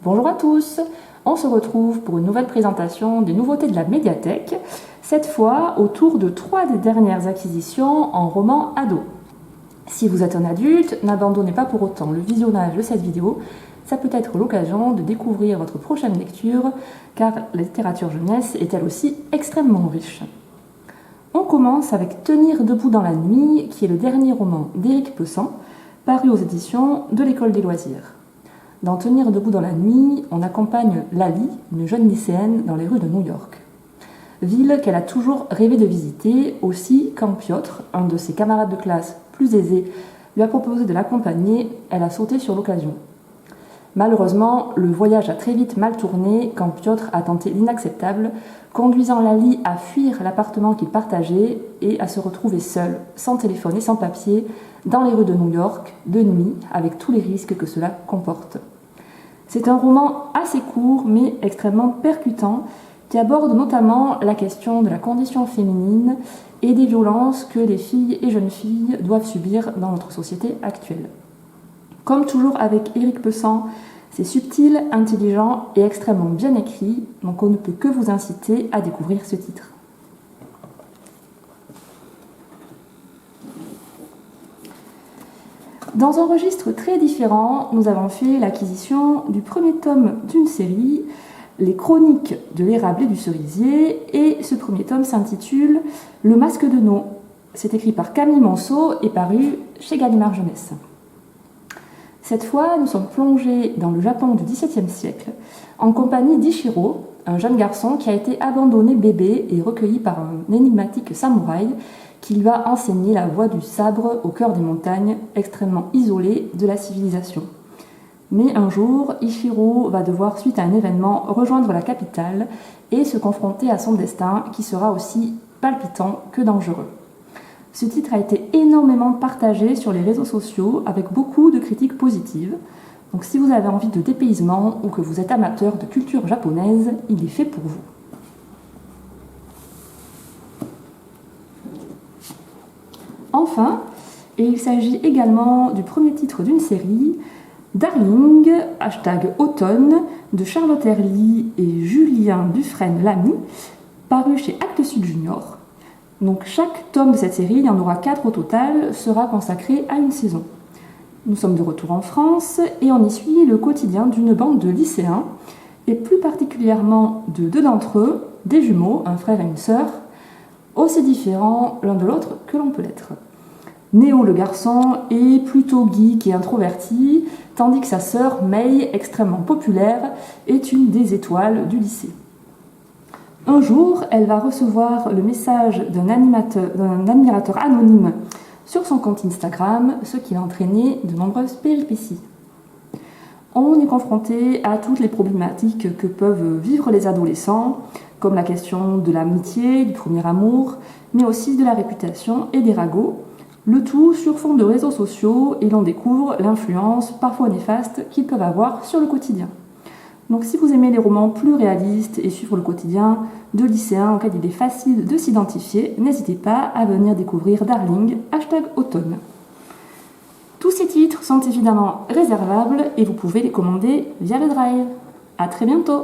Bonjour à tous, on se retrouve pour une nouvelle présentation des nouveautés de la médiathèque, cette fois autour de 3 des dernières acquisitions en roman ado. Si vous êtes un adulte, n'abandonnez pas pour autant le visionnage de cette vidéo, ça peut être l'occasion de découvrir votre prochaine lecture, car la littérature jeunesse est elle aussi extrêmement riche. On commence avec Tenir debout dans la nuit, qui est le dernier roman d'Éric Pessan, paru aux éditions de l'École des loisirs. Dans Tenir debout dans la nuit, on accompagne Lali, une jeune lycéenne, dans les rues de New York. Ville qu'elle a toujours rêvé de visiter, aussi quand Piotr, un de ses camarades de classe plus aisés, lui a proposé de l'accompagner, elle a sauté sur l'occasion. Malheureusement, le voyage a très vite mal tourné quand Piotr a tenté l'inacceptable, conduisant Lali à fuir l'appartement qu'ils partageaient et à se retrouver seule, sans téléphone et sans papier, dans les rues de New York, de nuit, avec tous les risques que cela comporte. C'est un roman assez court, mais extrêmement percutant, qui aborde notamment la question de la condition féminine et des violences que les filles et jeunes filles doivent subir dans notre société actuelle. Comme toujours avec Éric Pessan, c'est subtil, intelligent et extrêmement bien écrit, donc on ne peut que vous inciter à découvrir ce titre. Dans un registre très différent, nous avons fait l'acquisition du premier tome d'une série, Les Chroniques de l'érable et du cerisier, et ce premier tome s'intitule Le Masque de No. C'est écrit par Camille Monceau et paru chez Gallimard Jeunesse. Cette fois, nous sommes plongés dans le Japon du XVIIe siècle, en compagnie d'Ichiro, un jeune garçon qui a été abandonné bébé et recueilli par un énigmatique samouraï qui lui a enseigné la voie du sabre au cœur des montagnes, extrêmement isolées de la civilisation. Mais un jour, Ichiro va devoir, suite à un événement, rejoindre la capitale et se confronter à son destin qui sera aussi palpitant que dangereux. Ce titre a été énormément partagé sur les réseaux sociaux avec beaucoup de critiques positives. Donc si vous avez envie de dépaysement ou que vous êtes amateur de culture japonaise, il est fait pour vous. Enfin, et il s'agit également du premier titre d'une série, Darling, #automne, de Charlotte Herly et Julien Dufresne-Lamy, paru chez Actes Sud Junior. Donc chaque tome de cette série, il y en aura 4 au total, sera consacré à une saison. Nous sommes de retour en France et on y suit le quotidien d'une bande de lycéens, et plus particulièrement de 2 d'entre eux, des jumeaux, un frère et une sœur, aussi différents l'un de l'autre que l'on peut l'être. Néo, le garçon, est plutôt geek et introverti, tandis que sa sœur, Mei, extrêmement populaire, est une des étoiles du lycée. Un jour, elle va recevoir le message d'un admirateur anonyme sur son compte Instagram, ce qui va entraîner de nombreuses péripéties. On est confronté à toutes les problématiques que peuvent vivre les adolescents, comme la question de l'amitié, du premier amour, mais aussi de la réputation et des ragots, le tout sur fond de réseaux sociaux, et l'on découvre l'influence parfois néfaste qu'ils peuvent avoir sur le quotidien. Donc si vous aimez les romans plus réalistes et suivre le quotidien de lycéens auxquels il est facile de s'identifier, n'hésitez pas à venir découvrir Darling, #automne. Tous ces titres sont évidemment réservables et vous pouvez les commander via le Drive. À très bientôt!